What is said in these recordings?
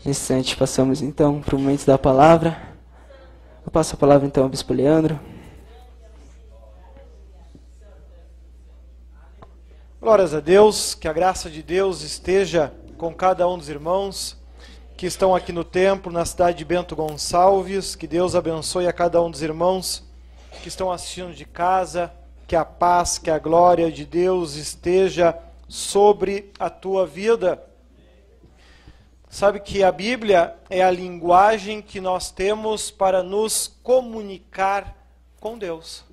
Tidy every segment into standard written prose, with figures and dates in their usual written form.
Nesse instante, passamos então para o momento da palavra. Eu passo a palavra então ao Bispo Leandro. Glórias a Deus, que a graça de Deus esteja com cada um dos irmãos que estão aqui no templo, na cidade de Bento Gonçalves. Que Deus abençoe a cada um dos irmãos que estão assistindo de casa. Que a paz, que a glória de Deus esteja sobre a tua vida. Sabe que a Bíblia é a linguagem que nós temos para nos comunicar com Deus.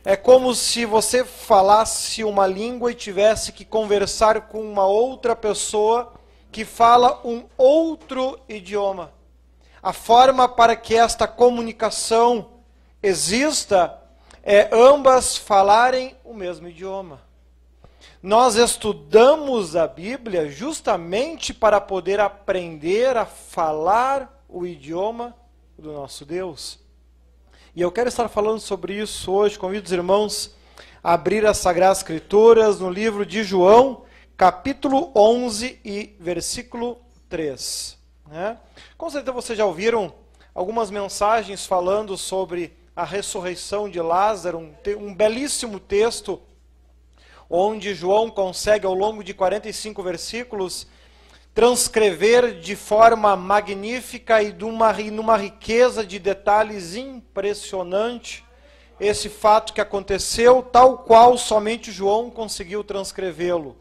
É como se você falasse uma língua e tivesse que conversar com uma outra pessoa que fala um outro idioma. A forma para que esta comunicação exista é ambas falarem o mesmo idioma. Nós estudamos a Bíblia justamente para poder aprender a falar o idioma do nosso Deus. E eu quero estar falando sobre isso hoje. Convido os irmãos a abrir as Sagradas Escrituras no livro de João, capítulo 11 e versículo 3. Com certeza vocês já ouviram algumas mensagens falando sobre a ressurreição de Lázaro, um belíssimo texto, onde João consegue, ao longo de 45 versículos, transcrever de forma magnífica e numa riqueza de detalhes impressionante esse fato que aconteceu, tal qual somente João conseguiu transcrevê-lo.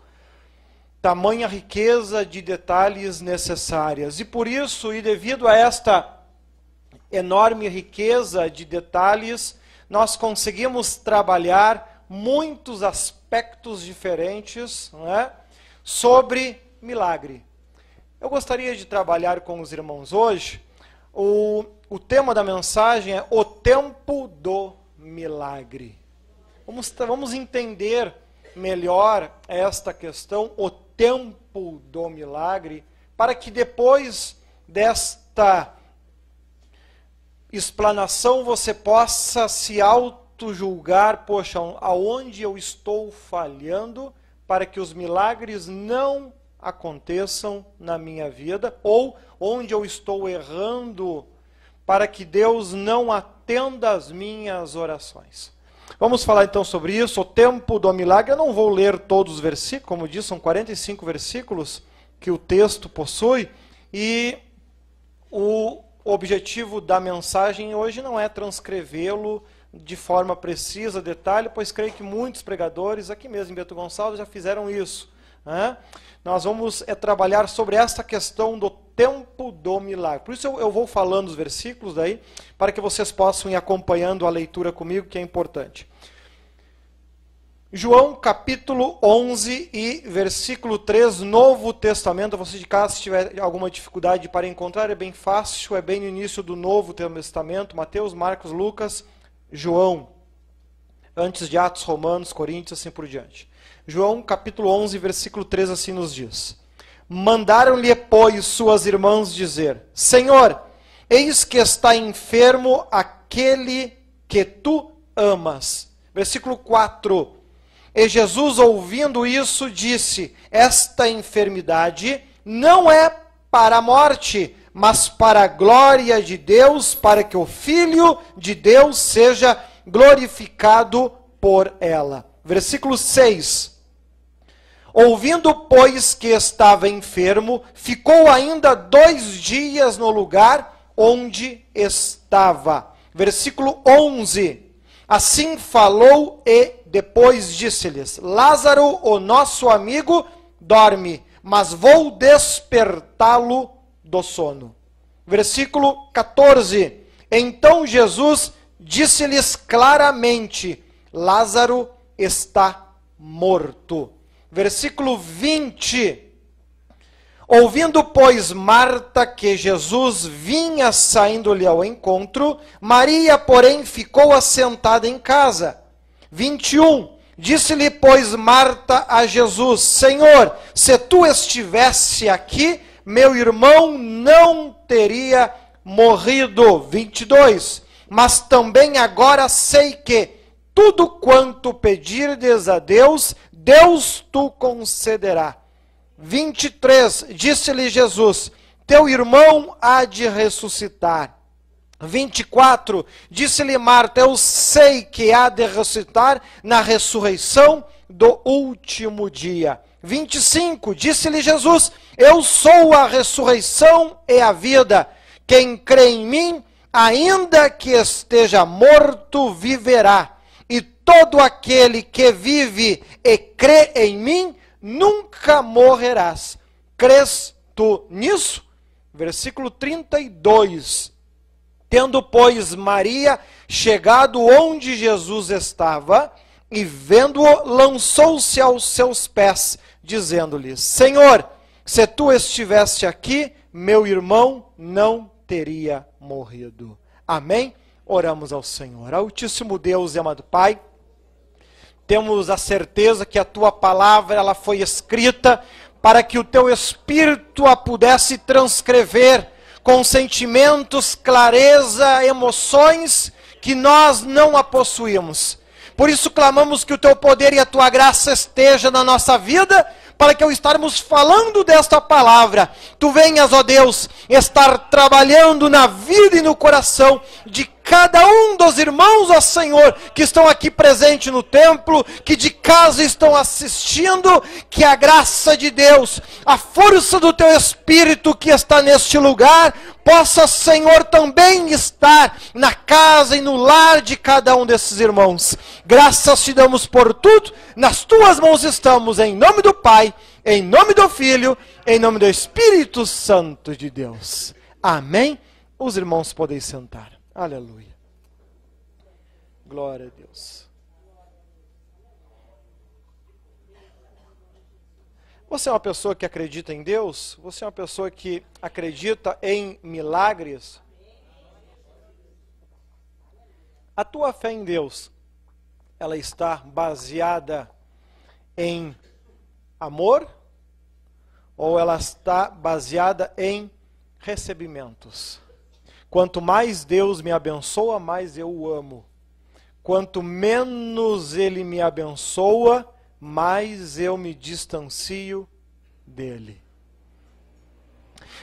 Tamanha riqueza de detalhes necessárias. E por isso, e devido a esta enorme riqueza de detalhes, nós conseguimos trabalhar muitos aspectos diferentes, não é, sobre milagre. Eu gostaria de trabalhar com os irmãos hoje. O tema da mensagem é o tempo do milagre. Vamos entender melhor esta questão, o tempo do milagre, para que depois desta explanação você possa se auto-julgar, poxa, aonde eu estou falhando para que os milagres não aconteçam na minha vida, ou onde eu estou errando para que Deus não atenda às minhas orações. Vamos falar então sobre isso, o tempo do milagre. Eu não vou ler todos os versículos, como disse, são 45 versículos que o texto possui, e o objetivo da mensagem hoje não é transcrevê-lo de forma precisa, detalhe, pois creio que muitos pregadores, aqui mesmo em Bento Gonçalves, já fizeram isso. Nós vamos trabalhar sobre esta questão do tempo do milagre. Por isso eu vou falando os versículos daí, para que vocês possam ir acompanhando a leitura comigo, que é importante. João capítulo 11 e versículo 3, Novo Testamento. Você de casa, se tiver alguma dificuldade para encontrar, é bem fácil, é bem no início do Novo Testamento, Mateus, Marcos, Lucas, João, antes de Atos, Romanos, Coríntios, assim por diante. João capítulo 11, versículo 3, assim nos diz: Mandaram-lhe, pois, suas irmãs dizer: Senhor, eis que está enfermo aquele que tu amas. Versículo 4. E Jesus, ouvindo isso, disse: Esta enfermidade não é para a morte, mas para a glória de Deus, para que o Filho de Deus seja glorificado por ela. Versículo 6. Ouvindo, pois, que estava enfermo, ficou ainda 2 dias no lugar onde estava. Versículo 11. Assim falou e depois disse-lhes: Lázaro, o nosso amigo, dorme, mas vou despertá-lo do sono. Versículo 14. Então Jesus disse-lhes claramente: Lázaro está morto. Versículo 20. Ouvindo, pois, Marta que Jesus vinha saindo-lhe ao encontro, Maria, porém, ficou assentada em casa. 21. Disse-lhe, pois, Marta a Jesus: Senhor, se tu estivesse aqui, meu irmão não teria morrido. 22. Mas também agora sei que tudo quanto pedirdes a Deus, Deus tu concederá. 23, disse-lhe Jesus: teu irmão há de ressuscitar. 24, disse-lhe Marta, eu sei que há de ressuscitar na ressurreição do último dia. 25, disse-lhe Jesus, eu sou a ressurreição e a vida. Quem crê em mim, ainda que esteja morto, viverá. E todo aquele que vive e crê em mim, nunca morrerás. Crês tu nisso? Versículo 32. Tendo, pois, Maria chegado onde Jesus estava, e vendo-o, lançou-se aos seus pés, dizendo-lhe, Senhor, se tu estiveste aqui, meu irmão não teria morrido. Amém? Oramos ao Senhor. Altíssimo Deus e amado Pai, temos a certeza que a tua palavra ela foi escrita para que o teu Espírito a pudesse transcrever com sentimentos, clareza, emoções que nós não a possuímos. Por isso clamamos que o teu poder e a tua graça esteja na nossa vida, para que ao estarmos falando desta palavra, tu venhas, ó Deus, estar trabalhando na vida e no coração de cada um dos irmãos, ó Senhor, que estão aqui presentes no templo, que de casa estão assistindo, que a graça de Deus, a força do teu Espírito que está neste lugar, possa, Senhor, também estar na casa e no lar de cada um desses irmãos. Graças te damos por tudo, nas tuas mãos estamos, em nome do Pai, em nome do Filho, em nome do Espírito Santo de Deus. Amém? Os irmãos podem sentar. Aleluia. Glória a Deus. Você é uma pessoa que acredita em Deus? Você é uma pessoa que acredita em milagres? A tua fé em Deus, ela está baseada em amor? Ou ela está baseada em recebimentos? Quanto mais Deus me abençoa, mais eu o amo. Quanto menos Ele me abençoa, mais eu me distancio dele.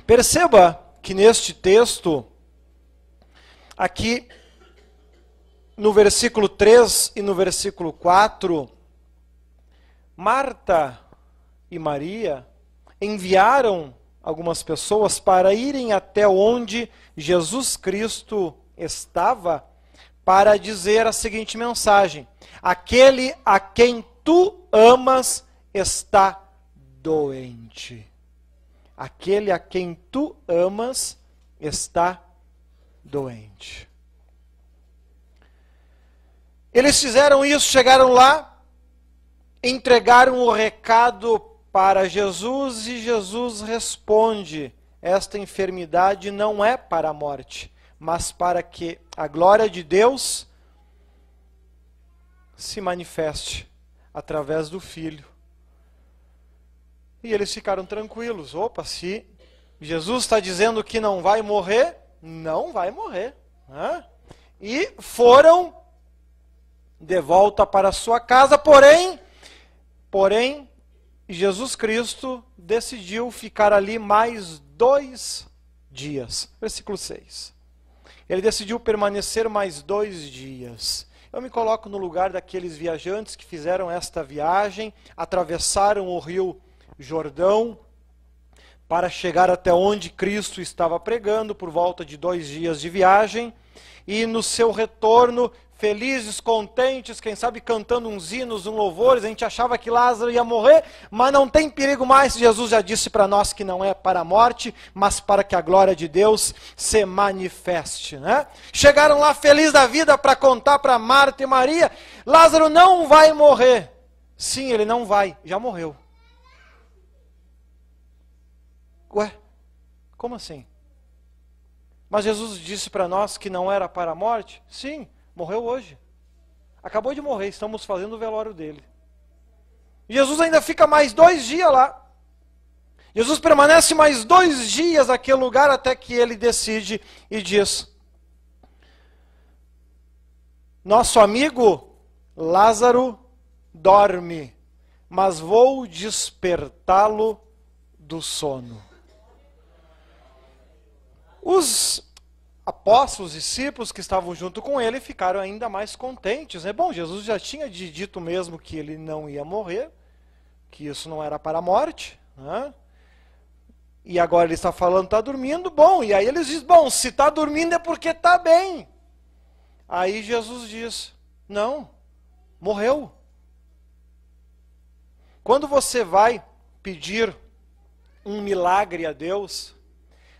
Perceba que neste texto, aqui no versículo 3 e no versículo 4, Marta e Maria enviaram algumas pessoas para irem até onde Jesus Cristo estava, para dizer a seguinte mensagem: aquele a quem tu amas está doente. Aquele a quem tu amas está doente. Eles fizeram isso, chegaram lá, entregaram o recado para Jesus e Jesus responde: esta enfermidade não é para a morte, mas para que a glória de Deus se manifeste através do Filho. E eles ficaram tranquilos. Opa, se Jesus está dizendo que não vai morrer, não vai morrer. Né? E foram de volta para sua casa, porém, Jesus Cristo decidiu ficar ali mais 2 dias. Versículo 6. Ele decidiu permanecer mais 2 dias. Eu me coloco no lugar daqueles viajantes que fizeram esta viagem, atravessaram o rio Jordão para chegar até onde Cristo estava pregando, por volta de 2 dias de viagem, e no seu retorno, felizes, contentes, quem sabe cantando uns hinos, louvores, a gente achava que Lázaro ia morrer, mas não tem perigo mais. Jesus já disse para nós que não é para a morte, mas para que a glória de Deus se manifeste. Né? Chegaram lá felizes da vida para contar para Marta e Maria: Lázaro não vai morrer. Sim, ele não vai, já morreu. Ué, como assim? Mas Jesus disse para nós que não era para a morte? Sim, morreu hoje. Acabou de morrer, estamos fazendo o velório dele. Jesus ainda fica mais 2 dias lá. Jesus permanece mais 2 dias naquele lugar até que ele decide e diz: nosso amigo Lázaro dorme, mas vou despertá-lo do sono. Os apóstolos, discípulos que estavam junto com ele ficaram ainda mais contentes, né? Bom, Jesus já tinha dito mesmo que ele não ia morrer, que isso não era para a morte, né? E agora ele está falando, está dormindo, bom, e aí eles dizem, bom, se está dormindo é porque está bem. Aí Jesus diz, não, morreu. Quando você vai pedir um milagre a Deus,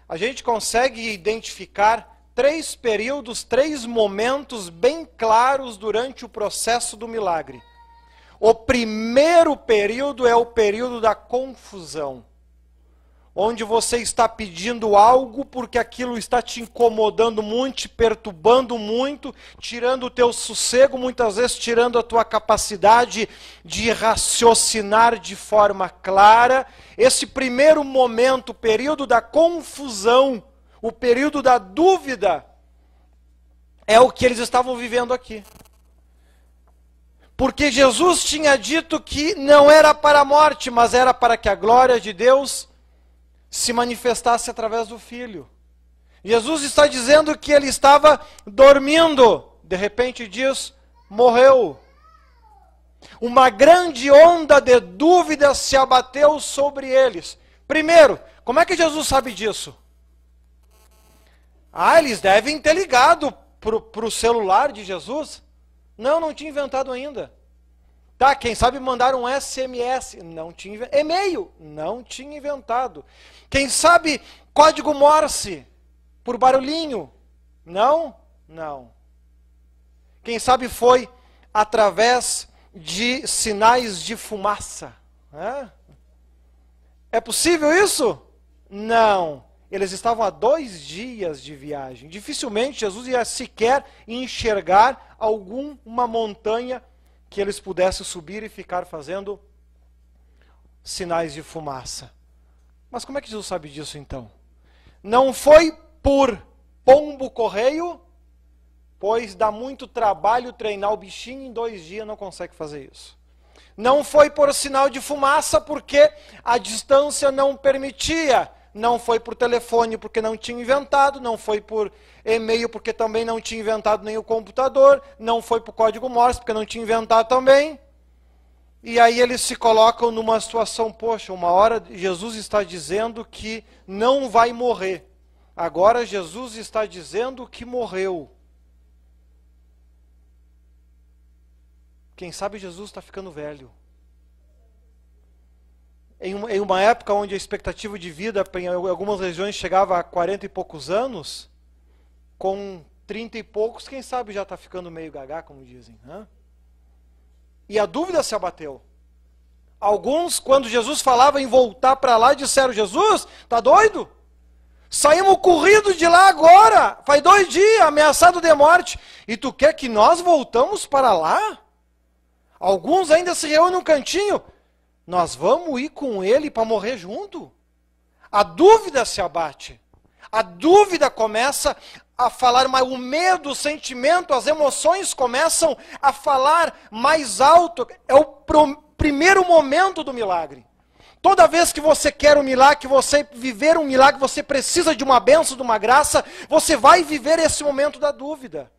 a gente consegue identificar 3 períodos, 3 momentos bem claros durante o processo do milagre. O primeiro período é o período da confusão, onde você está pedindo algo porque aquilo está te incomodando muito, te perturbando muito, tirando o teu sossego, muitas vezes tirando a tua capacidade de raciocinar de forma clara. Esse primeiro momento, o período da confusão, o período da dúvida, é o que eles estavam vivendo aqui. Porque Jesus tinha dito que não era para a morte, mas era para que a glória de Deus se manifestasse através do Filho. Jesus está dizendo que ele estava dormindo, de repente diz, morreu. Uma grande onda de dúvida se abateu sobre eles. Primeiro, como é que Jesus sabe disso? Eles devem ter ligado para o celular de Jesus. Não tinha inventado ainda. Tá, quem sabe mandar um SMS, não tinha, e-mail, não tinha inventado. Quem sabe código Morse, por barulhinho, não. Quem sabe foi através de sinais de fumaça. É possível isso? Não. Eles estavam a 2 dias de viagem. Dificilmente Jesus ia sequer enxergar alguma montanha que eles pudessem subir e ficar fazendo sinais de fumaça. Mas como é que Jesus sabe disso então? Não foi por pombo-correio, pois dá muito trabalho treinar o bichinho, em 2 dias não consegue fazer isso. Não foi por sinal de fumaça, porque a distância não permitia. Não foi por telefone, porque não tinha inventado. Não foi por e-mail, porque também não tinha inventado nem o computador. Não foi por código Morse, porque não tinha inventado também. E aí eles se colocam numa situação, poxa, uma hora Jesus está dizendo que não vai morrer. Agora Jesus está dizendo que morreu. Quem sabe Jesus está ficando velho. Em uma época onde a expectativa de vida em algumas regiões chegava a 40 e poucos anos, com 30 e poucos, quem sabe já está ficando meio gagá, como dizem. E a dúvida se abateu. Alguns, quando Jesus falava em voltar para lá, disseram, Jesus, tá doido? Saímos corridos de lá agora, faz 2 dias, ameaçado de morte. E tu quer que nós voltamos para lá? Alguns ainda se reúnem num cantinho. Nós vamos ir com ele para morrer junto? A dúvida se abate. A dúvida começa a falar, mas o medo, o sentimento, as emoções começam a falar mais alto. É o primeiro momento do milagre. Toda vez que você quer um milagre, que você viver um milagre, você precisa de uma bênção, de uma graça, você vai viver esse momento da dúvida.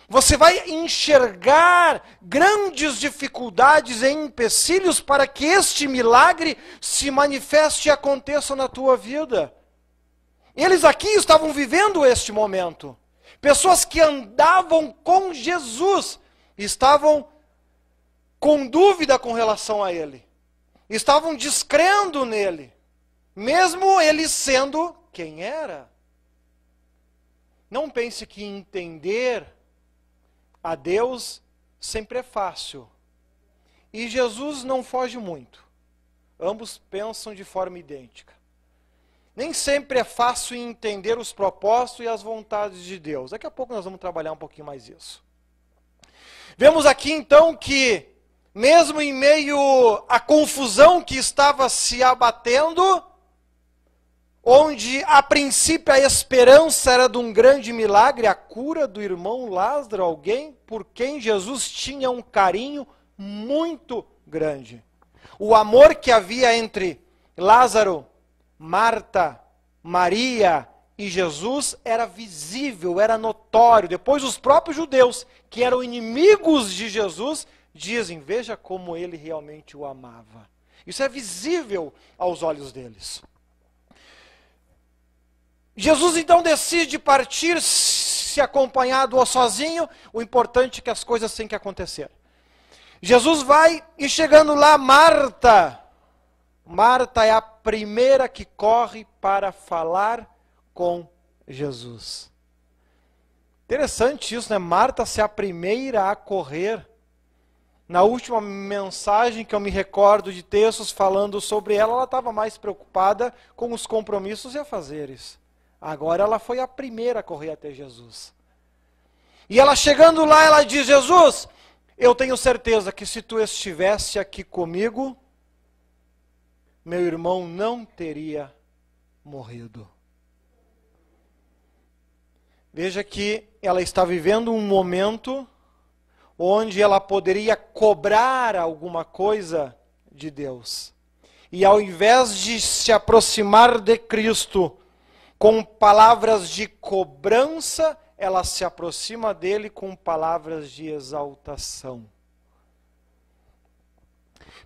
Você vai enxergar grandes dificuldades e empecilhos para que este milagre se manifeste e aconteça na tua vida. Eles aqui estavam vivendo este momento. Pessoas que andavam com Jesus estavam com dúvida com relação a ele. Estavam descrendo nele, mesmo ele sendo quem era. Não pense que entender a Deus sempre é fácil. E Jesus não foge muito. Ambos pensam de forma idêntica. Nem sempre é fácil entender os propósitos e as vontades de Deus. Daqui a pouco nós vamos trabalhar um pouquinho mais isso. Vemos aqui então que, mesmo em meio à confusão que estava se abatendo, onde a princípio a esperança era de um grande milagre, a cura do irmão Lázaro, alguém por quem Jesus tinha um carinho muito grande. O amor que havia entre Lázaro, Marta, Maria e Jesus era visível, era notório. Depois os próprios judeus, que eram inimigos de Jesus, dizem, veja como ele realmente o amava. Isso é visível aos olhos deles. Jesus então decide partir, se acompanhado ou sozinho, o importante é que as coisas têm que acontecer. Jesus vai e chegando lá, Marta é a primeira que corre para falar com Jesus. Interessante isso, né? Marta ser a primeira a correr. Na última mensagem que eu me recordo de textos falando sobre ela, ela estava mais preocupada com os compromissos e afazeres. Agora ela foi a primeira a correr até Jesus. E ela chegando lá, ela diz, Jesus, eu tenho certeza que se tu estivesse aqui comigo, meu irmão não teria morrido. Veja que ela está vivendo um momento onde ela poderia cobrar alguma coisa de Deus. E ao invés de se aproximar de Cristo com palavras de cobrança, ela se aproxima dele com palavras de exaltação.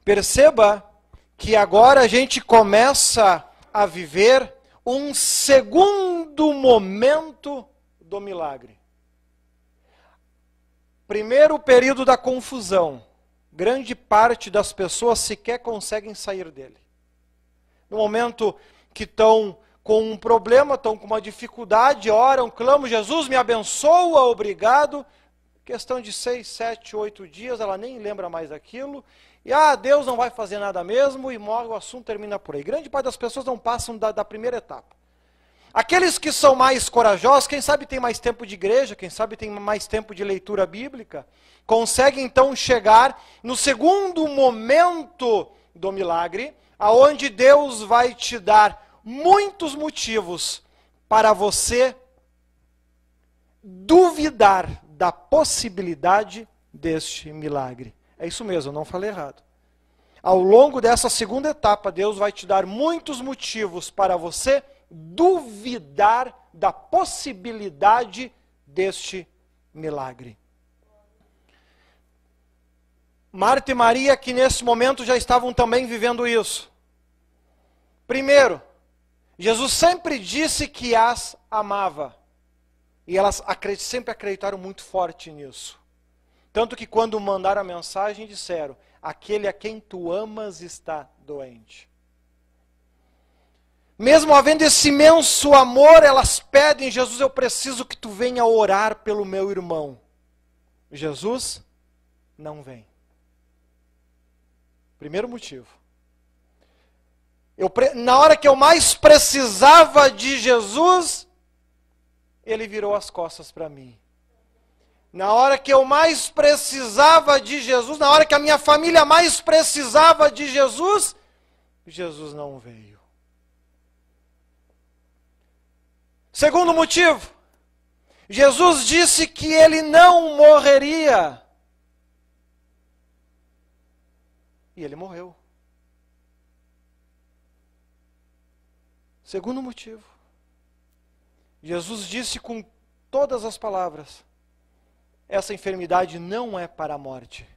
Perceba que agora a gente começa a viver um segundo momento do milagre. Primeiro, o período da confusão. Grande parte das pessoas sequer conseguem sair dele. No momento que estão com um problema, estão com uma dificuldade, oram, clamam, Jesus me abençoa, obrigado. Questão de 6, 7, 8 dias, ela nem lembra mais daquilo. E Deus não vai fazer nada mesmo, e morre, o assunto termina por aí. Grande parte das pessoas não passam da primeira etapa. Aqueles que são mais corajosos, quem sabe tem mais tempo de igreja, quem sabe tem mais tempo de leitura bíblica, conseguem então chegar no segundo momento do milagre, aonde Deus vai te dar muitos motivos para você duvidar da possibilidade deste milagre. É isso mesmo, eu não falei errado. Ao longo dessa segunda etapa, Deus vai te dar muitos motivos para você duvidar da possibilidade deste milagre. Marta e Maria, que nesse momento já estavam também vivendo isso. Primeiro, Jesus sempre disse que as amava. E elas sempre acreditaram muito forte nisso. Tanto que quando mandaram a mensagem, disseram, aquele a quem tu amas está doente. Mesmo havendo esse imenso amor, elas pedem, Jesus, eu preciso que tu venha orar pelo meu irmão. Jesus não vem. Primeiro motivo. Na hora que eu mais precisava de Jesus, ele virou as costas para mim. Na hora que eu mais precisava de Jesus, na hora que a minha família mais precisava de Jesus, Jesus não veio. Segundo motivo, Jesus disse que ele não morreria. E ele morreu. Segundo motivo, Jesus disse com todas as palavras, essa enfermidade não é para a morte.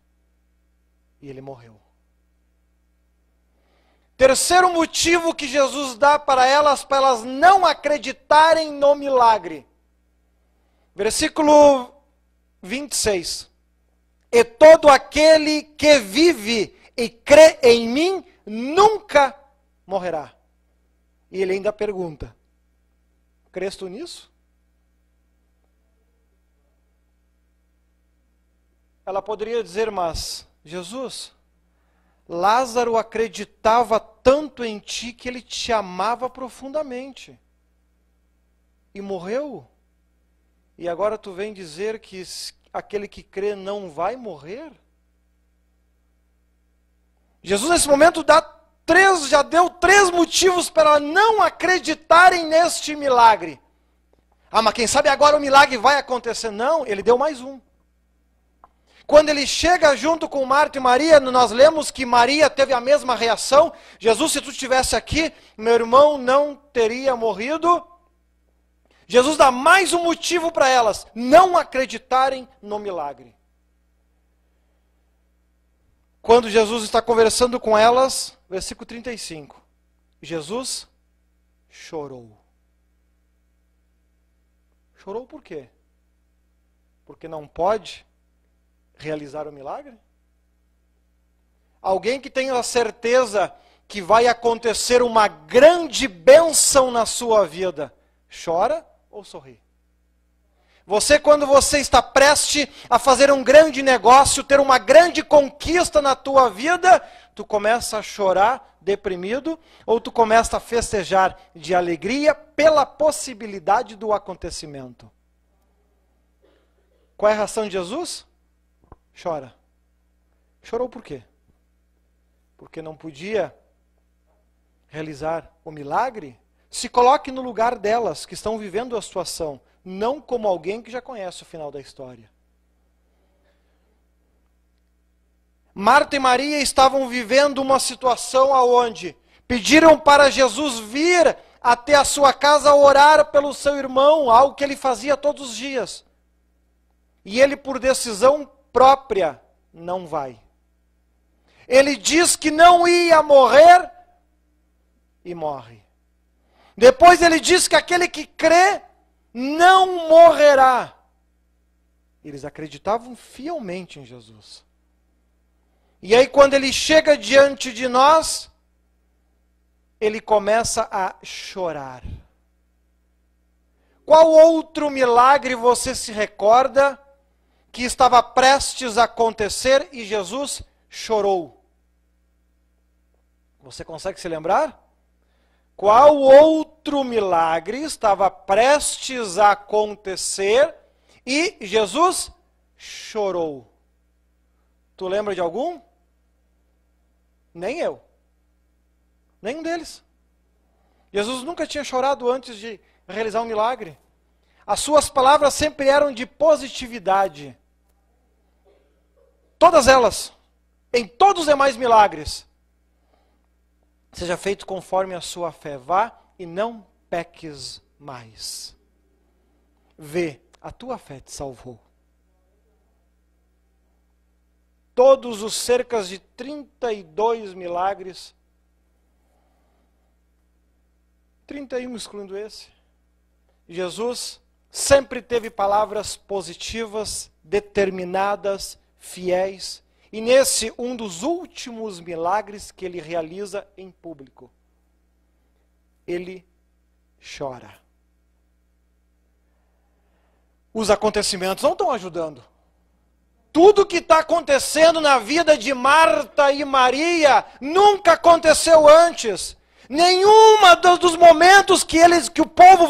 E ele morreu. Terceiro motivo que Jesus dá para elas não acreditarem no milagre. Versículo 26. E todo aquele que vive e crê em mim, nunca morrerá. E ele ainda pergunta, crês tu nisso? Ela poderia dizer, mas, Jesus, Lázaro acreditava tanto em ti que ele te amava profundamente. E morreu? E agora tu vem dizer que aquele que crê não vai morrer? Jesus nesse momento já deu 3 motivos para não acreditarem neste milagre. Mas quem sabe agora o milagre vai acontecer? Não, ele deu mais um. Quando ele chega junto com Marta e Maria, nós lemos que Maria teve a mesma reação. Jesus, se tu estivesse aqui, meu irmão não teria morrido. Jesus dá mais um motivo para elas não acreditarem no milagre. Quando Jesus está conversando com elas, versículo 35, Jesus chorou. Chorou por quê? Porque não pode realizar o milagre? Alguém que tenha a certeza que vai acontecer uma grande bênção na sua vida, chora ou sorri? Você, quando você está prestes a fazer um grande negócio, ter uma grande conquista na tua vida, tu começa a chorar deprimido ou tu começa a festejar de alegria pela possibilidade do acontecimento? Qual é a reação de Jesus? Chora. Chorou por quê? Porque não podia realizar o milagre? Se coloque no lugar delas que estão vivendo a situação, não como alguém que já conhece o final da história. Marta e Maria estavam vivendo uma situação aonde pediram para Jesus vir até a sua casa orar pelo seu irmão, algo que ele fazia todos os dias. E ele, por decisão própria, não vai. Ele diz que não ia morrer e morre. Depois ele diz que aquele que crê não morrerá. Eles acreditavam fielmente em Jesus. E aí quando ele chega diante de nós, ele começa a chorar. Qual outro milagre você se recorda que estava prestes a acontecer e Jesus chorou? Você consegue se lembrar? Qual outro milagre estava prestes a acontecer e Jesus chorou? Tu lembra de algum? Nem eu. Nenhum deles. Jesus nunca tinha chorado antes de realizar um milagre. As suas palavras sempre eram de positividade. Todas elas. Em todos os demais milagres. Seja feito conforme a sua fé. Vá e não peques mais. Vê, a tua fé te salvou. Todos os cerca de 32 milagres, 31 excluindo esse, Jesus sempre teve palavras positivas, determinadas, fiéis. E nesse, um dos últimos milagres que ele realiza em público, ele chora. Os acontecimentos não estão ajudando. Tudo que está acontecendo na vida de Marta e Maria nunca aconteceu antes. Nenhuma dos momentos que o povo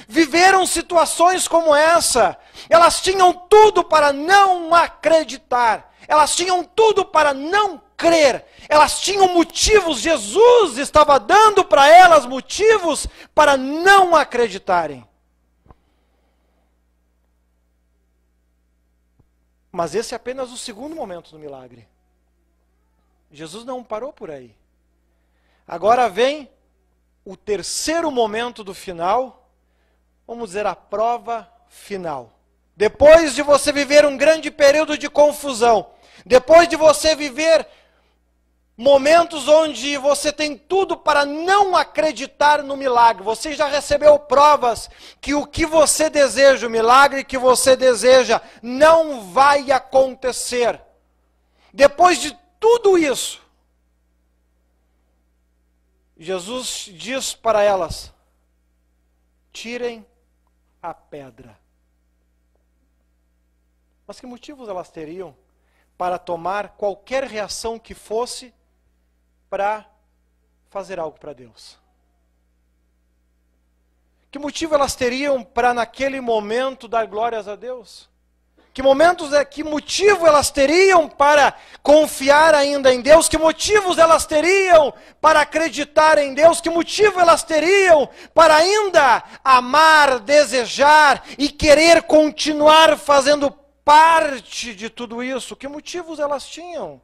viveram situações como essa. Elas tinham tudo para não acreditar. Elas tinham tudo para não crer. Elas tinham motivos. Jesus estava dando para elas motivos para não acreditarem. Mas esse é apenas o segundo momento do milagre. Jesus não parou por aí. Agora vem o terceiro momento do final, vamos dizer a prova final. Depois de você viver um grande período de confusão, depois de você viver momentos onde você tem tudo para não acreditar no milagre, você já recebeu provas que o que você deseja, o milagre que você deseja, não vai acontecer. Depois de tudo isso, Jesus diz para elas: tirem a pedra. Mas que motivos elas teriam para tomar qualquer reação que fosse para fazer algo para Deus? Que motivo elas teriam para naquele momento dar glórias a Deus? Que motivo elas teriam para confiar ainda em Deus? Que motivos elas teriam para acreditar em Deus? Que motivo elas teriam para ainda amar, desejar e querer continuar fazendo parte de tudo isso? Que motivos elas tinham?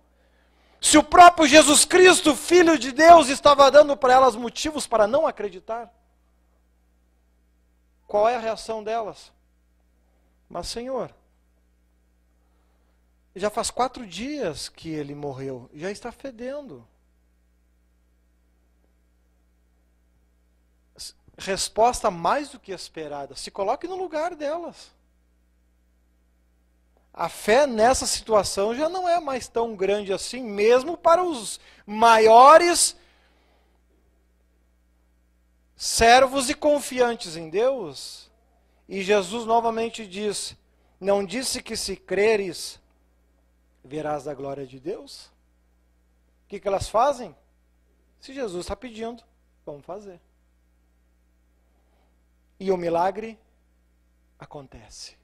Se o próprio Jesus Cristo, Filho de Deus, estava dando para elas motivos para não acreditar. qual é a reação delas? Mas, Senhor, já faz 4 dias que ele morreu, já está fedendo. Resposta mais do que esperada. Se coloque no lugar delas. A fé nessa situação já não é mais tão grande assim, mesmo para os maiores servos e confiantes em Deus. E Jesus novamente diz: não disse que se creres, verás a glória de Deus? O que elas fazem? Se Jesus está pedindo, vamos fazer. E o milagre acontece.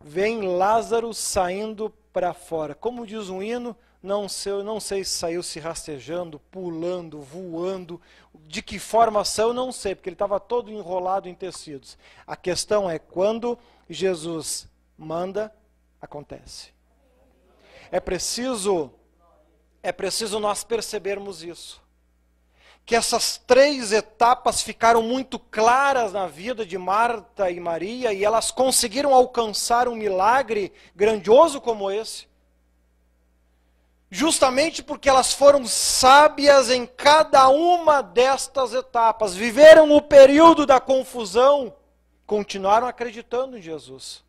Vem Lázaro saindo para fora. Como diz um hino, não sei se saiu se rastejando, pulando, voando, de que forma saiu, não sei, porque ele estava todo enrolado em tecidos. A questão é, quando Jesus manda, acontece. É preciso nós percebermos isso. Que essas 3 etapas ficaram muito claras na vida de Marta e Maria, e elas conseguiram alcançar um milagre grandioso como esse. Justamente porque elas foram sábias em cada uma destas etapas, viveram o período da confusão, continuaram acreditando em Jesus.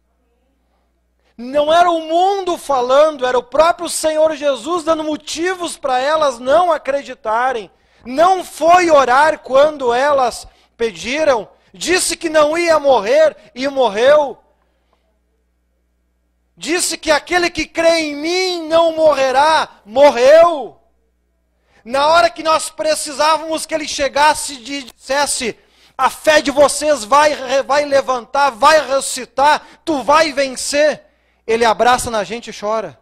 Não era o mundo falando, era o próprio Senhor Jesus dando motivos para elas não acreditarem. Não foi orar quando elas pediram, disse que não ia morrer e morreu. Disse que aquele que crê em mim não morrerá, morreu. Na hora que nós precisávamos que ele chegasse e dissesse: a fé de vocês vai levantar, vai ressuscitar, tu vai vencer, ele abraça na gente e chora.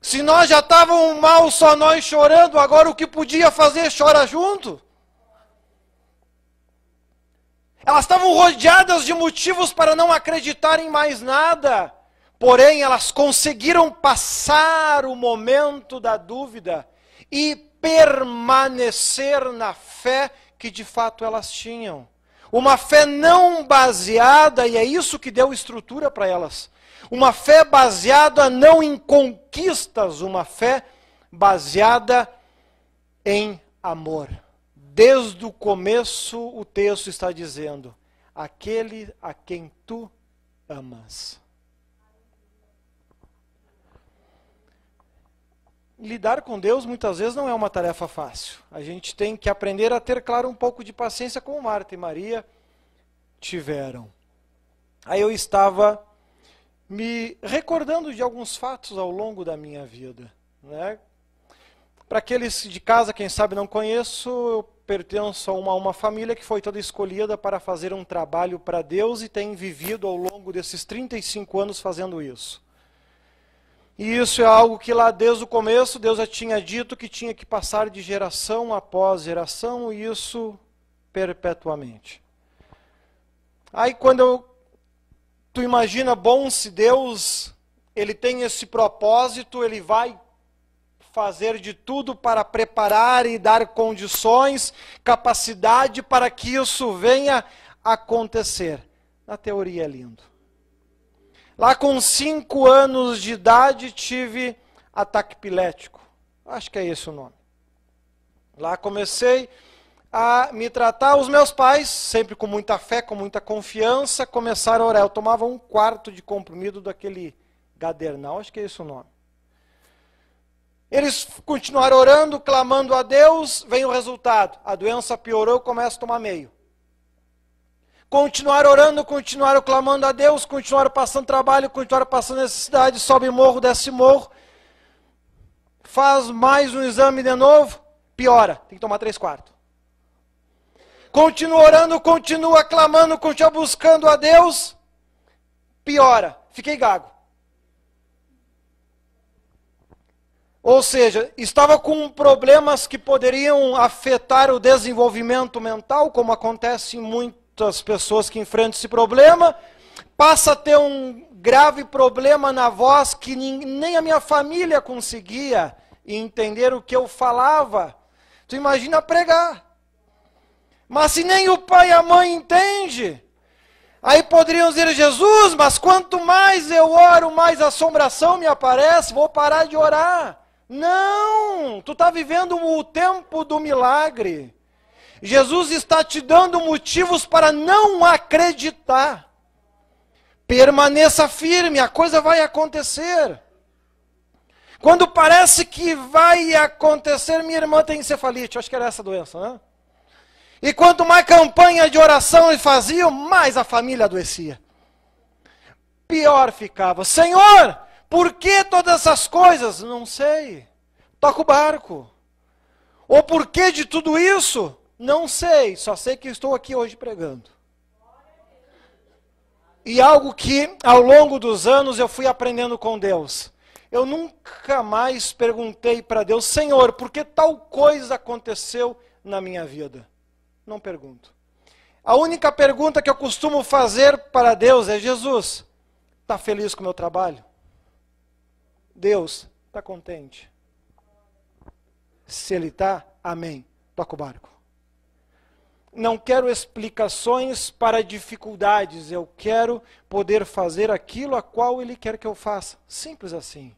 Se nós já estávamos mal, só nós chorando, agora o que podia fazer, chora junto. Elas estavam rodeadas de motivos para não acreditar em mais nada. Porém, elas conseguiram passar o momento da dúvida e permanecer na fé que de fato elas tinham. Uma fé não baseada, e é isso que deu estrutura para elas. Uma fé baseada não em conquistas, uma fé baseada em amor. Desde o começo o texto está dizendo: aquele a quem tu amas. Lidar com Deus muitas vezes não é uma tarefa fácil. A gente tem que aprender a ter, claro, um pouco de paciência, como Marta e Maria tiveram. Aí eu estava me recordando de alguns fatos ao longo da minha vida, né? Para aqueles de casa, quem sabe não conheço, eu pertenço a uma família que foi toda escolhida para fazer um trabalho para Deus e tem vivido ao longo desses 35 anos fazendo isso. E isso é algo que lá desde o começo Deus já tinha dito que tinha que passar de geração após geração, e isso perpetuamente. Aí quando tu imagina, bom, se Deus ele tem esse propósito, ele vai fazer de tudo para preparar e dar condições, capacidade para que isso venha a acontecer. Na teoria é lindo. Lá com 5 anos de idade tive ataque epilético. Acho que é esse o nome. Lá comecei a me tratar. Os meus pais, sempre com muita fé, com muita confiança, começaram a orar. Eu tomava 1/4 de comprimido daquele Gadernal, acho que é esse o nome. Eles continuaram orando, clamando a Deus, vem o resultado. A doença piorou, eu começo a tomar meio. Continuaram orando, continuaram clamando a Deus, continuaram passando trabalho, continuaram passando necessidade, sobe morro, desce morro. Faz mais um exame de novo, piora, tem que tomar 3/4. Continua orando, continua clamando, continua buscando a Deus, piora, fiquei gago. Ou seja, estava com problemas que poderiam afetar o desenvolvimento mental, como acontece em muitas pessoas que enfrentam esse problema. Passa a ter um grave problema na voz que nem a minha família conseguia entender o que eu falava. Tu imagina pregar. Mas se nem o pai e a mãe entendem, aí poderiam dizer, Jesus, mas quanto mais eu oro, mais assombração me aparece, vou parar de orar. Não, tu está vivendo o tempo do milagre. Jesus está te dando motivos para não acreditar. Permaneça firme, a coisa vai acontecer. Quando parece que vai acontecer, minha irmã tem encefalite, acho que era essa a doença, né? E quanto mais campanha de oração eles faziam, mais a família adoecia. Pior ficava. Senhor, por que todas essas coisas? Não sei. Toca o barco. Ou por que de tudo isso? Não sei. Só sei que estou aqui hoje pregando. E algo que ao longo dos anos eu fui aprendendo com Deus. Eu nunca mais perguntei para Deus, Senhor, por que tal coisa aconteceu na minha vida? Não pergunto. A única pergunta que eu costumo fazer para Deus é, Jesus, está feliz com o meu trabalho? Deus, está contente? Se Ele está, amém. Toca o barco. Não quero explicações para dificuldades, eu quero poder fazer aquilo a qual Ele quer que eu faça. Simples assim.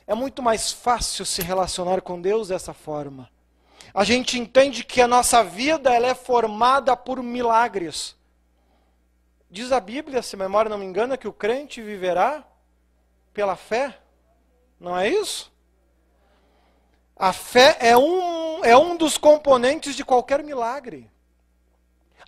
É muito mais fácil se relacionar com Deus dessa forma. A gente entende que a nossa vida ela é formada por milagres. Diz a Bíblia, se a memória não me engana, que o crente viverá pela fé. Não é isso? A fé é um dos componentes de qualquer milagre.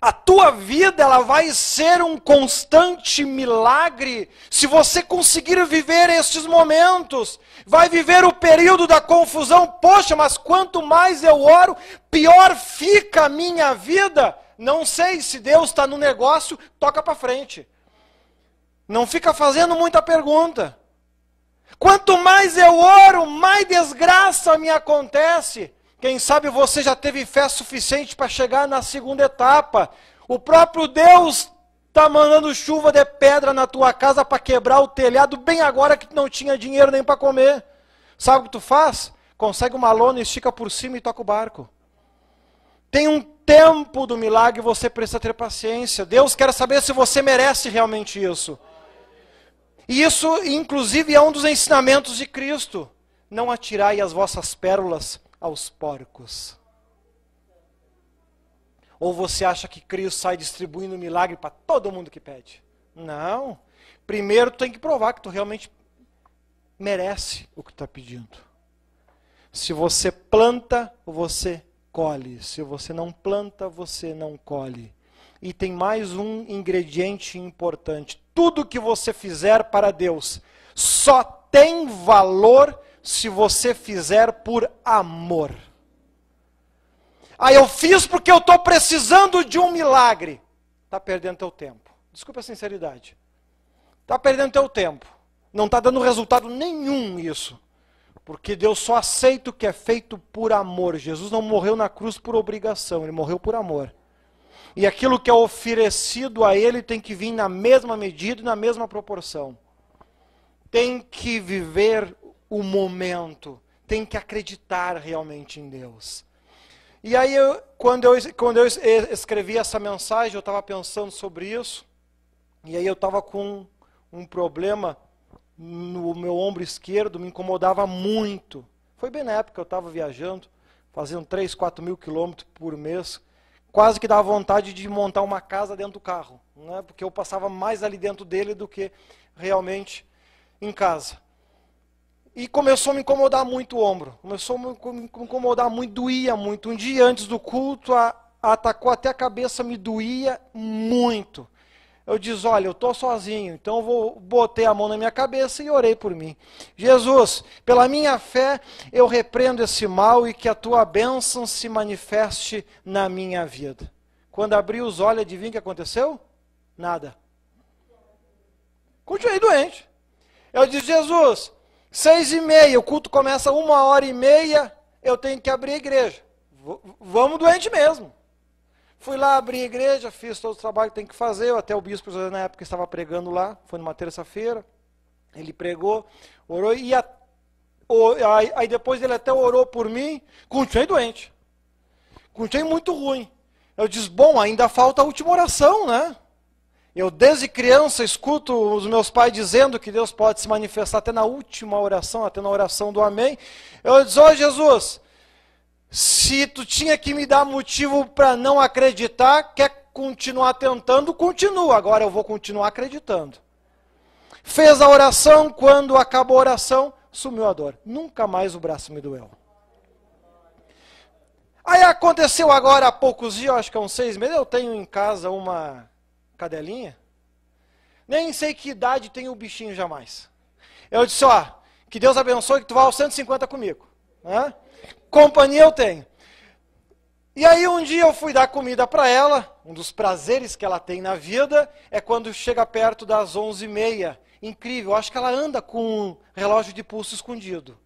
A tua vida ela vai ser um constante milagre se você conseguir viver estes momentos. Vai viver o período da confusão. Poxa, mas quanto mais eu oro, pior fica a minha vida. Não sei, se Deus está no negócio, toca para frente. Não fica fazendo muita pergunta. Quanto mais eu oro, mais desgraça me acontece. Quem sabe você já teve fé suficiente para chegar na segunda etapa. O próprio Deus está mandando chuva de pedra na tua casa para quebrar o telhado bem agora que tu não tinha dinheiro nem para comer. Sabe o que tu faz? Consegue uma lona, estica por cima e toca o barco. Tem um tempo do milagre e você precisa ter paciência. Deus quer saber se você merece realmente isso. E isso, inclusive, é um dos ensinamentos de Cristo. Não atirai as vossas pérolas aos porcos. Ou você acha que Cristo sai distribuindo milagre para todo mundo que pede? Não. Primeiro tu tem que provar que tu realmente merece o que tu está pedindo. Se você planta, você colhe. Se você não planta, você não colhe. E tem mais um ingrediente importante. Tudo que você fizer para Deus só tem valor se você fizer por amor. Ah, eu fiz porque eu estou precisando de um milagre. Está perdendo teu tempo. Desculpa a sinceridade. Está perdendo teu tempo. Não está dando resultado nenhum isso. Porque Deus só aceita o que é feito por amor. Jesus não morreu na cruz por obrigação, Ele morreu por amor. E aquilo que é oferecido a Ele tem que vir na mesma medida e na mesma proporção. Tem que viver o momento. Tem que acreditar realmente em Deus. E aí, quando eu escrevi essa mensagem, eu estava pensando sobre isso. E aí eu estava com um problema no meu ombro esquerdo, me incomodava muito. Foi bem na época que eu estava viajando, fazendo 3, 4 mil quilômetros por mês. Quase que dava vontade de montar uma casa dentro do carro, né? Porque eu passava mais ali dentro dele do que realmente em casa. E começou a me incomodar muito o ombro, começou a me incomodar muito, doía muito. Um dia antes do culto, atacou até a cabeça, me doía muito. Eu disse, olha, eu estou sozinho, então eu botei a mão na minha cabeça e orei por mim. Jesus, pela minha fé, eu repreendo esse mal e que a tua bênção se manifeste na minha vida. Quando abri os olhos, adivinha o que aconteceu? Nada. Continuei doente. Eu disse, Jesus, 6h30, o culto começa 1h30, eu tenho que abrir a igreja. Vamos doente mesmo. Fui lá abrir a igreja, fiz todo o trabalho que tem que fazer, até o bispo na época estava pregando lá, foi numa terça-feira, ele pregou, orou, e aí depois ele até orou por mim, continuei doente, continuei muito ruim. Eu disse, bom, ainda falta a última oração, né? Eu desde criança escuto os meus pais dizendo que Deus pode se manifestar até na última oração, até na oração do amém. Eu disse, ó Jesus, se tu tinha que me dar motivo para não acreditar, quer continuar tentando, continua. Agora eu vou continuar acreditando. Fez a oração, quando acabou a oração, sumiu a dor. Nunca mais o braço me doeu. Aí aconteceu agora há poucos dias, acho que há uns 6 meses, eu tenho em casa uma cadelinha. Nem sei que idade tem o bichinho jamais. Eu disse, ó, que Deus abençoe que tu vá aos 150 comigo. Né? Companhia eu tenho. E aí um dia eu fui dar comida para ela, um dos prazeres que ela tem na vida é quando chega perto das 11h30. Incrível, acho que ela anda com um relógio de pulso escondido.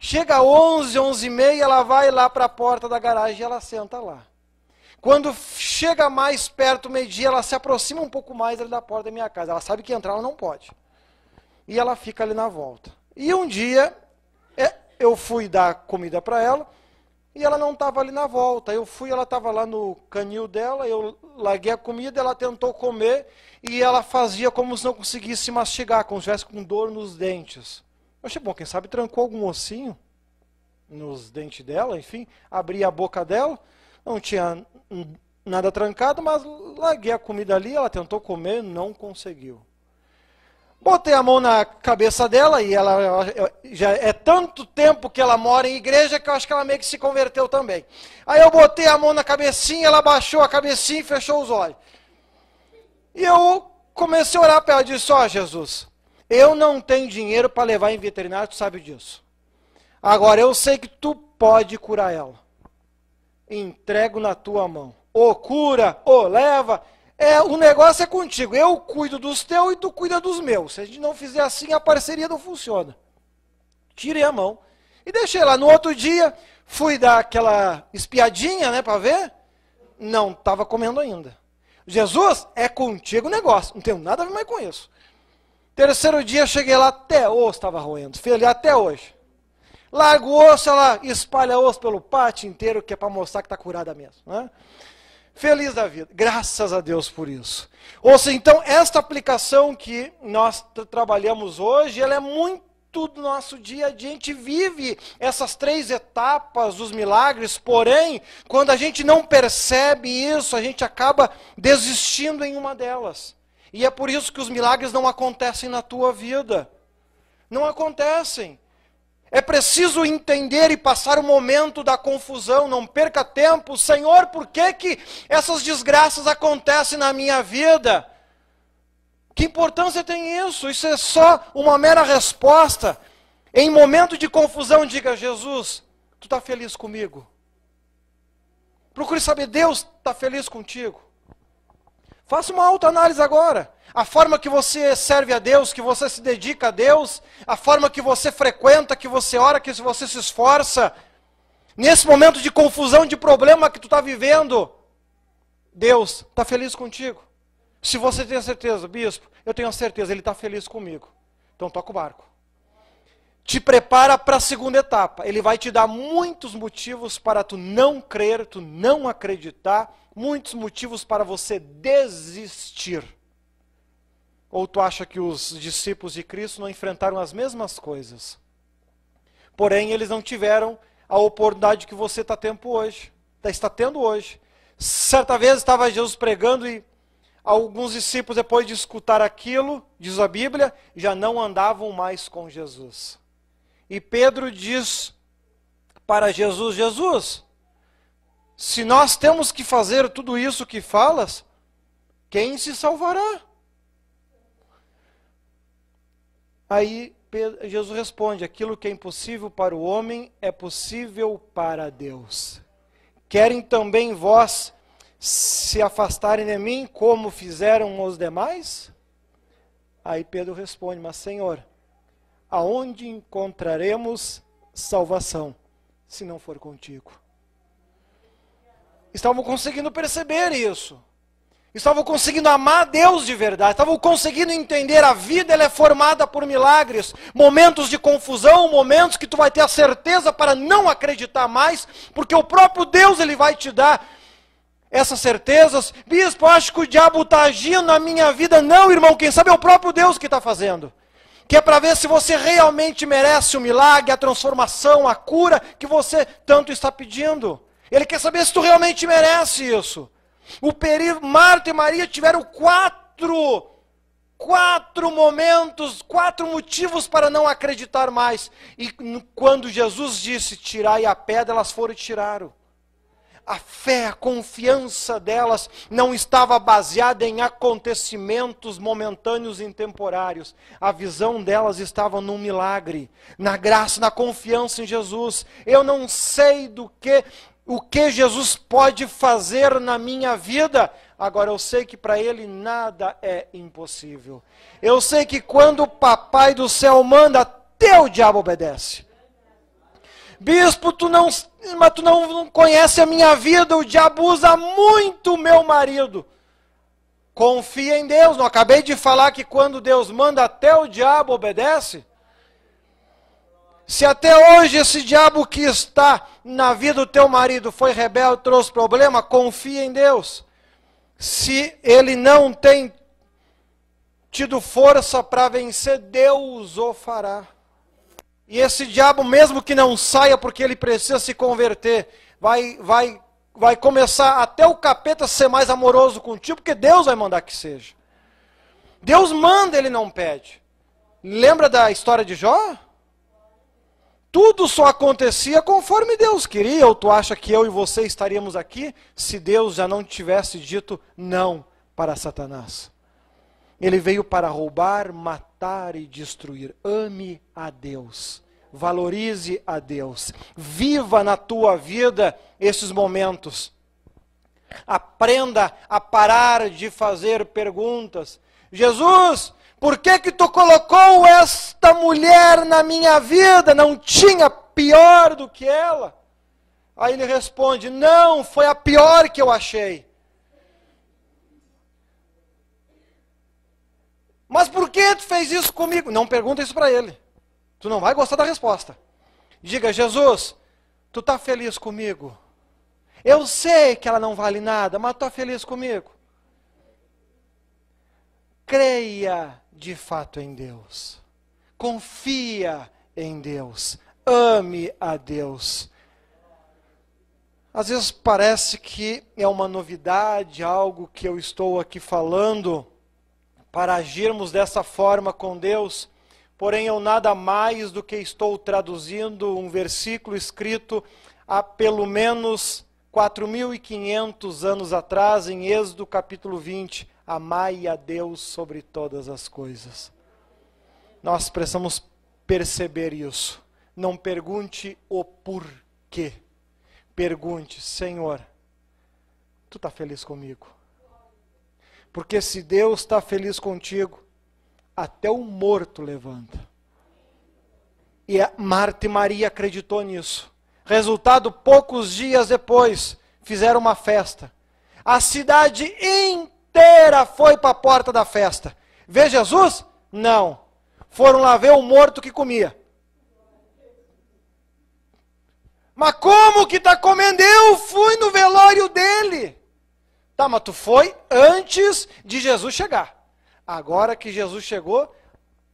Chega 11, 11h30, ela vai lá para a porta da garagem e ela senta lá. Quando chega mais perto, meio-dia, ela se aproxima um pouco mais ali da porta da minha casa. Ela sabe que entrar ela não pode. E ela fica ali na volta. E um dia, eu fui dar comida para ela, e ela não estava ali na volta. Eu fui, ela estava lá no canil dela, eu larguei a comida, ela tentou comer, e ela fazia como se não conseguisse mastigar, como se estivesse com dor nos dentes. Eu achei, bom, quem sabe trancou algum ossinho nos dentes dela, enfim, abri a boca dela, não tinha nada trancado, mas larguei a comida ali, ela tentou comer, não conseguiu. Botei a mão na cabeça dela, e ela já é tanto tempo que ela mora em igreja, que eu acho que ela meio que se converteu também. Aí eu botei a mão na cabecinha, ela baixou a cabecinha e fechou os olhos. E eu comecei a orar para ela, disse, ó Jesus, eu não tenho dinheiro para levar em veterinário, tu sabe disso. Agora, eu sei que tu pode curar ela. Entrego na tua mão. Ou cura, ou leva. O negócio é contigo. Eu cuido dos teus e tu cuida dos meus. Se a gente não fizer assim, a parceria não funciona. Tirei a mão e deixei lá. No outro dia, fui dar aquela espiadinha, né, para ver. Não, estava comendo ainda. Jesus, é contigo o negócio. Não tenho nada a ver mais com isso. Terceiro dia, cheguei lá, até osso estava roendo. Fui ali até hoje. Larga o osso, ela espalha osso pelo pátio inteiro, que é para mostrar que está curada mesmo. Né? Feliz da vida. Graças a Deus por isso. Ou seja, então, esta aplicação que nós trabalhamos hoje, ela é muito do nosso dia a dia. A gente vive essas 3 etapas dos milagres, porém, quando a gente não percebe isso, a gente acaba desistindo em uma delas. E é por isso que os milagres não acontecem na tua vida. Não acontecem. É preciso entender e passar o momento da confusão, não perca tempo. Senhor, por que essas desgraças acontecem na minha vida? Que importância tem isso? Isso é só uma mera resposta. Em momento de confusão, diga, Jesus, tu está feliz comigo? Procure saber, Deus está feliz contigo? Faça uma autoanálise agora. A forma que você serve a Deus, que você se dedica a Deus, a forma que você frequenta, que você ora, que você se esforça. Nesse momento de confusão, de problema que tu está vivendo, Deus está feliz contigo. Se você tem certeza, bispo, eu tenho a certeza, Ele está feliz comigo. Então toca o barco. Te prepara para a segunda etapa. Ele vai te dar muitos motivos para tu não crer, tu não acreditar, muitos motivos para você desistir. Ou tu acha que os discípulos de Cristo não enfrentaram as mesmas coisas? Porém, eles não tiveram a oportunidade que você está tendo hoje. Certa vez estava Jesus pregando e alguns discípulos, depois de escutar aquilo, diz a Bíblia, já não andavam mais com Jesus. E Pedro diz para Jesus, Jesus, se nós temos que fazer tudo isso que falas, quem se salvará? Aí Jesus responde, aquilo que é impossível para o homem é possível para Deus. Querem também vós se afastarem de mim como fizeram os demais? Aí Pedro responde, mas Senhor, aonde encontraremos salvação se não for contigo? Estavam conseguindo perceber isso. Estavam conseguindo amar Deus de verdade. Estavam conseguindo entender a vida, ela é formada por milagres. Momentos de confusão, momentos que tu vai ter a certeza para não acreditar mais, porque o próprio Deus ele vai te dar essas certezas? Bispo, eu acho que o diabo está agindo na minha vida. Não, irmão, quem sabe é o próprio Deus que está fazendo. Que é para ver se você realmente merece o milagre, a transformação, a cura que você tanto está pedindo. Ele quer saber se tu realmente merece isso. Marta e Maria tiveram quatro momentos, 4 motivos para não acreditar mais. E quando Jesus disse, tirai a pedra, elas foram e tiraram. A fé, a confiança delas não estava baseada em acontecimentos momentâneos e temporários. A visão delas estava no milagre, na graça, na confiança em Jesus. Eu não sei o que Jesus pode fazer na minha vida. Agora eu sei que para Ele nada é impossível. Eu sei que quando o Papai do céu manda, até o diabo obedece. Bispo, mas tu não conhece a minha vida, o diabo usa muito o meu marido. Confia em Deus. Não acabei de falar que quando Deus manda, até o diabo obedece? Se até hoje esse diabo que está na vida do teu marido foi rebelde, trouxe problema, confia em Deus. Se ele não tem tido força para vencer, Deus o fará. E esse diabo, mesmo que não saia porque ele precisa se converter, vai começar até o capeta a ser mais amoroso contigo, porque Deus vai mandar que seja. Deus manda, Ele não pede. Lembra da história de Jó? Tudo só acontecia conforme Deus queria. Ou tu acha que eu e você estaríamos aqui se Deus já não tivesse dito não para Satanás? Ele veio para roubar, matar e destruir. Ame a Deus. Valorize a Deus. Viva na tua vida esses momentos. Aprenda a parar de fazer perguntas. Jesus, por que tu colocou esta mulher na minha vida? Não tinha pior do que ela? Aí ele responde, não, foi a pior que eu achei. Mas por que tu fez isso comigo? Não pergunta isso para ele. Tu não vai gostar da resposta. Diga, Jesus, tu está feliz comigo? Eu sei que ela não vale nada, mas tu está feliz comigo? Creia de fato em Deus. Confia em Deus. Ame a Deus. Às vezes parece que é uma novidade, algo que eu estou aqui falando para agirmos dessa forma com Deus. Porém, eu nada mais do que estou traduzindo um versículo escrito há pelo menos 4.500 anos atrás, em Êxodo capítulo 20. Amai a Deus sobre todas as coisas. Nós precisamos perceber isso. Não pergunte o porquê. Pergunte, Senhor, tu está feliz comigo? Porque se Deus está feliz contigo, até o morto levanta. E Marta e Maria acreditou nisso. Resultado, poucos dias depois, fizeram uma festa. A cidade inteira foi para a porta da festa. Vê Jesus? Não. Foram lá ver o morto que comia. Mas como que está comendo? Eu fui no velório dele. Tá, mas tu foi antes de Jesus chegar. Agora que Jesus chegou,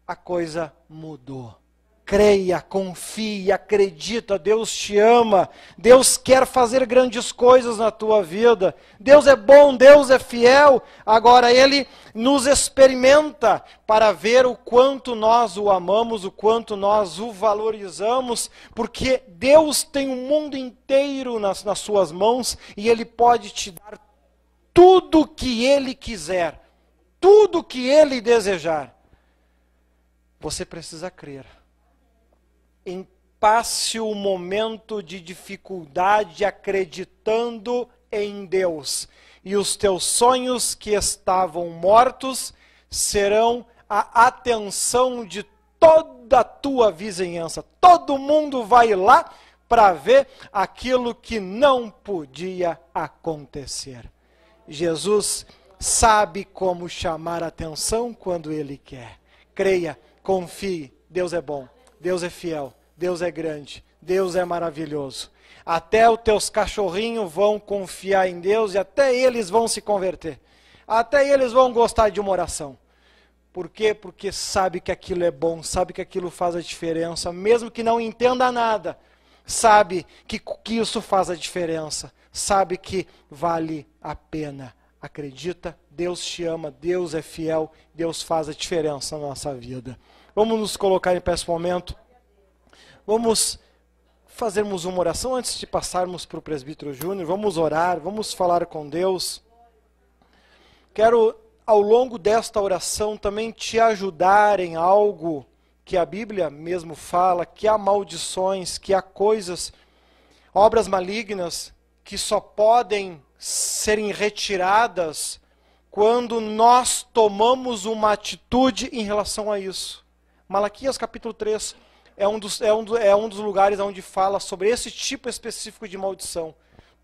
a coisa mudou. Creia, confie, acredita, Deus te ama. Deus quer fazer grandes coisas na tua vida. Deus é bom, Deus é fiel. Agora Ele nos experimenta para ver o quanto nós o amamos, o quanto nós o valorizamos, porque Deus tem o mundo inteiro nas suas mãos e Ele pode te dar tudo o que Ele quiser, tudo o que Ele desejar. Você precisa crer. Passe o momento de dificuldade acreditando em Deus. E os teus sonhos que estavam mortos serão a atenção de toda a tua vizinhança. Todo mundo vai lá para ver aquilo que não podia acontecer. Jesus sabe como chamar a atenção quando Ele quer. Creia, confie, Deus é bom, Deus é fiel. Deus é grande, Deus é maravilhoso. Até os teus cachorrinhos vão confiar em Deus e até eles vão se converter. Até eles vão gostar de uma oração. Por quê? Porque sabe que aquilo é bom, sabe que aquilo faz a diferença, mesmo que não entenda nada. Sabe que isso faz a diferença, sabe que vale a pena. Acredita, Deus te ama, Deus é fiel, Deus faz a diferença na nossa vida. Vamos nos colocar em pé nesse momento. Vamos fazermos uma oração antes de passarmos para o presbítero Júnior. Vamos orar, vamos falar com Deus. Quero, ao longo desta oração, também te ajudar em algo que a Bíblia mesmo fala, que há maldições, que há coisas, obras malignas, que só podem serem retiradas quando nós tomamos uma atitude em relação a isso. Malaquias capítulo 3 é um dos lugares onde fala sobre esse tipo específico de maldição.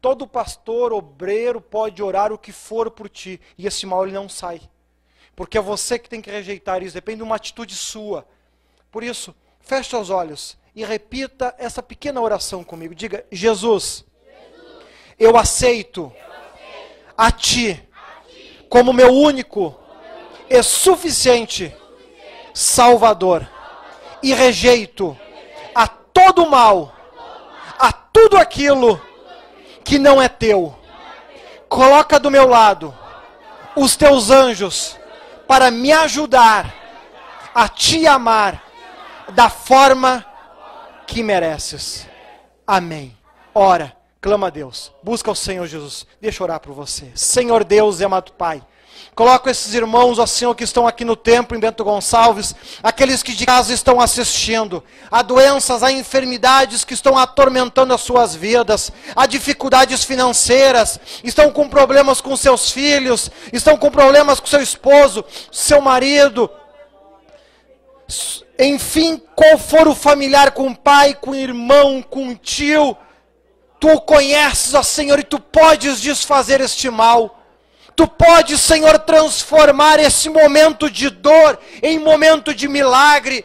Todo pastor, obreiro pode orar o que for por ti, e esse mal ele não sai. Porque é você que tem que rejeitar isso, depende de uma atitude sua. Por isso, feche os olhos e repita essa pequena oração comigo. Diga: Jesus, eu aceito a Ti como meu único e suficiente Salvador. E rejeito a todo mal, a tudo aquilo que não é Teu. Coloca do meu lado os Teus anjos para me ajudar a Te amar da forma que mereces. Amém. Ora, clama a Deus, busca o Senhor Jesus. Deixa eu orar por você. Senhor Deus e amado Pai, coloco esses irmãos, ó Senhor, que estão aqui no templo em Bento Gonçalves, aqueles que de casa estão assistindo, há doenças, há enfermidades que estão atormentando as suas vidas, há dificuldades financeiras, estão com problemas com seus filhos, estão com problemas com seu esposo, seu marido. Enfim, qual for o familiar, com o pai, com o irmão, com o tio, Tu o conheces, ó Senhor, e Tu podes desfazer este mal. Tu podes, Senhor, transformar esse momento de dor em momento de milagre.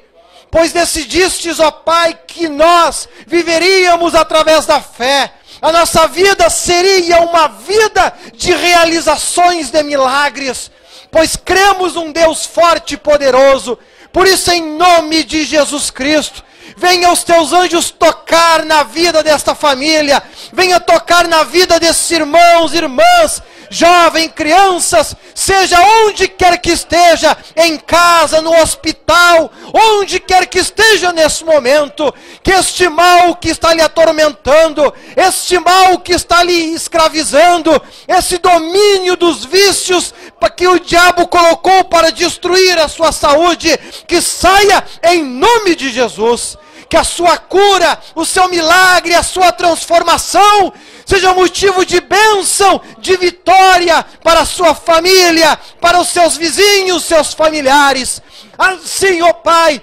Pois decidistes, ó Pai, que nós viveríamos através da fé. A nossa vida seria uma vida de realizações de milagres. Pois cremos um Deus forte e poderoso. Por isso, em nome de Jesus Cristo, venha os Teus anjos tocar na vida desta família. Venha tocar na vida desses irmãos, irmãs, jovens, crianças, seja onde quer que esteja, em casa, no hospital, onde quer que esteja nesse momento, que este mal que está lhe atormentando, este mal que está lhe escravizando, esse domínio dos vícios que o diabo colocou para destruir a sua saúde, que saia em nome de Jesus. Que a sua cura, o seu milagre, a sua transformação seja motivo de bênção, de vitória para a sua família, para os seus vizinhos, seus familiares. Assim, ó Pai,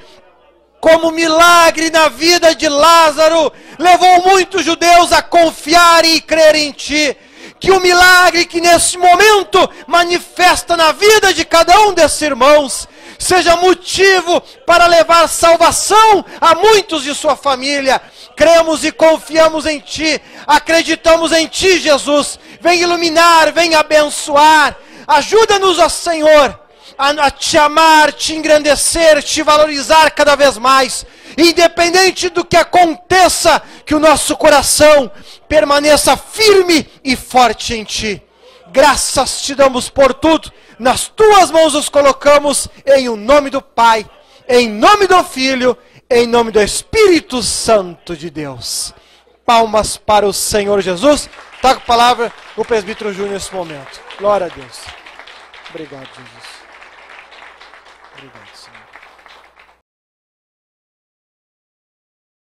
como milagre na vida de Lázaro, levou muitos judeus a confiar e crer em Ti. Que o milagre que nesse momento manifesta na vida de cada um desses irmãos seja motivo para levar salvação a muitos de sua família. Cremos e confiamos em Ti, acreditamos em Ti, Jesus. Vem iluminar, vem abençoar. Ajuda-nos, ó Senhor, a Te amar, Te engrandecer, Te valorizar cada vez mais. Independente do que aconteça, que o nosso coração permaneça firme e forte em Ti. Graças Te damos por tudo. Nas Tuas mãos os colocamos, em o nome do Pai, em nome do Filho, em nome do Espírito Santo de Deus. Palmas para o Senhor Jesus. Toca a palavra o presbítero Júnior nesse momento. Glória a Deus. Obrigado, Jesus. Obrigado, Senhor.